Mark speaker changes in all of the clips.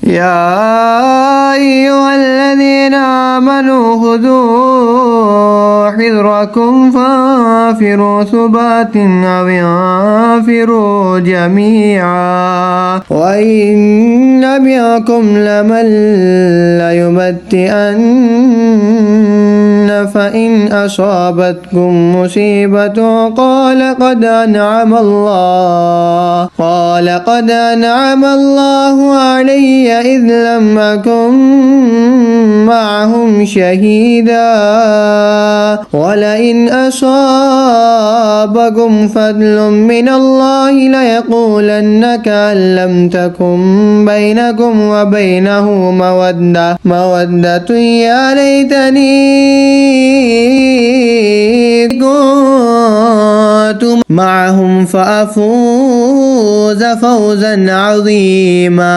Speaker 1: या अय्युहल्लज़ीना आमनू खुदू हिज़्रकुम फ़ांफ़िरू सुबातिन अव इंफ़िरू जमीआ व इन्न मिनकुम लमन लयुबत्तिअन्न फ़इन असाबतकुम मुसीबतुन क़ाल क़द अनअम अल्लाहु अलैया इज़ लम अकुन मअहुम शहीदा वलइन असाबकुम फ़ज़लुम मिनल्लाहि लयक़ूलन्न कअन लम तकुन बैनकुम व बैनहु मवद्दतुन या लैतनी कुन्तु मअहुम फ़अफ़ूज़ फ़ौज़न अज़ीमा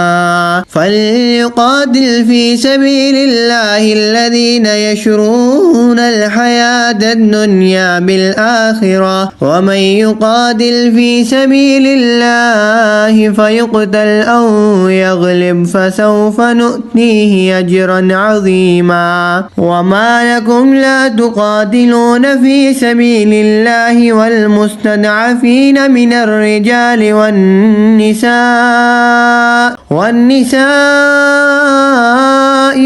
Speaker 1: फ़ल्युक़ातिल फ़ी सबीलिल्लाहि الذين يشرون الحياة الدنيا بالآخرة ومن يقاتل في سبيل الله فيقتل أو يغلب فسوف نؤتيه أجرا عظيما وما لكم لا تقاتلون في سبيل الله والمستضعفين من الرجال والنساء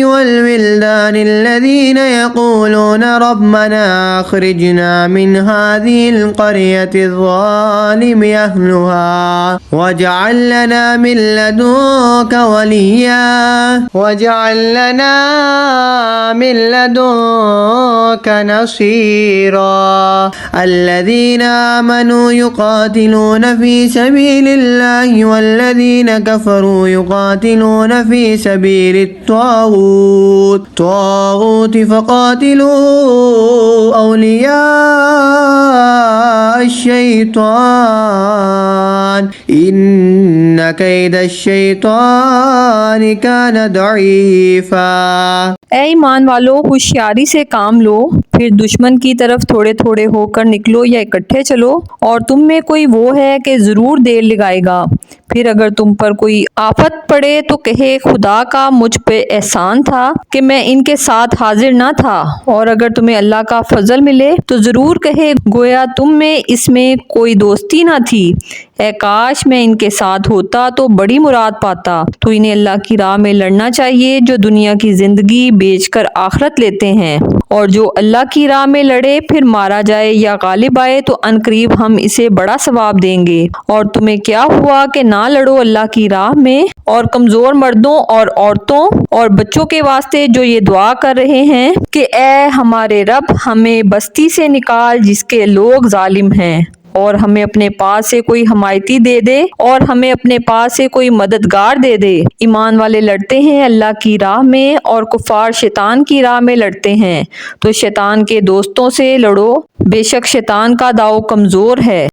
Speaker 1: والولدان الذين يقولون ربنا أخرجنا من هذه القرية الظالم أهلها واجعل لنا من لدنك وليا واجعل لنا من لدنك نصيرا الذين آمنوا يقاتلون في سبيل الله والذين كفروا يقاتلون في سبيل الطاغوت فقاتلوا أولياء الشيطان إن كيد الشيطان كان ضعيفا।
Speaker 2: ऐ ईमान वालो, होशियारी से काम लो, फिर दुश्मन की तरफ थोड़े थोड़े होकर निकलो या इकट्ठे चलो। और तुम में कोई वो है कि जरूर देर लगाएगा। फिर अगर तुम पर कोई आफत पड़े तो कहे खुदा का मुझ पे एहसान था कि मैं इनके साथ हाजिर ना था। और अगर तुम्हें अल्लाह का फजल मिले तो जरूर कहे गोया तुम में इसमें कोई दोस्ती ना थी। ऐ काश मैं इनके साथ होता तो बड़ी मुराद पाता। तो इन्हें अल्लाह की राह में लड़ना चाहिए जो दुनिया की जिंदगी बेचकर आखिरत लेते हैं। और जो अल्लाह की राह में लड़े फिर मारा जाए या गालिब आए तो अनकरीब हम इसे बड़ा सवाब देंगे। और तुम्हें क्या हुआ कि ना लड़ो अल्लाह की राह में और कमजोर मर्दों और औरतों और बच्चों के वास्ते जो ये दुआ कर रहे हैं कि ऐ हमारे रब हमें बस्ती से निकाल जिसके लोग जालिम हैं और हमें अपने पास से कोई हमायती दे दे और हमें अपने पास से कोई मददगार दे दे। ईमान वाले लड़ते हैं अल्लाह की राह में और कुफार शैतान की राह में लड़ते हैं। तो शैतान के दोस्तों से लड़ो, बेशक शैतान का दाव कमजोर है।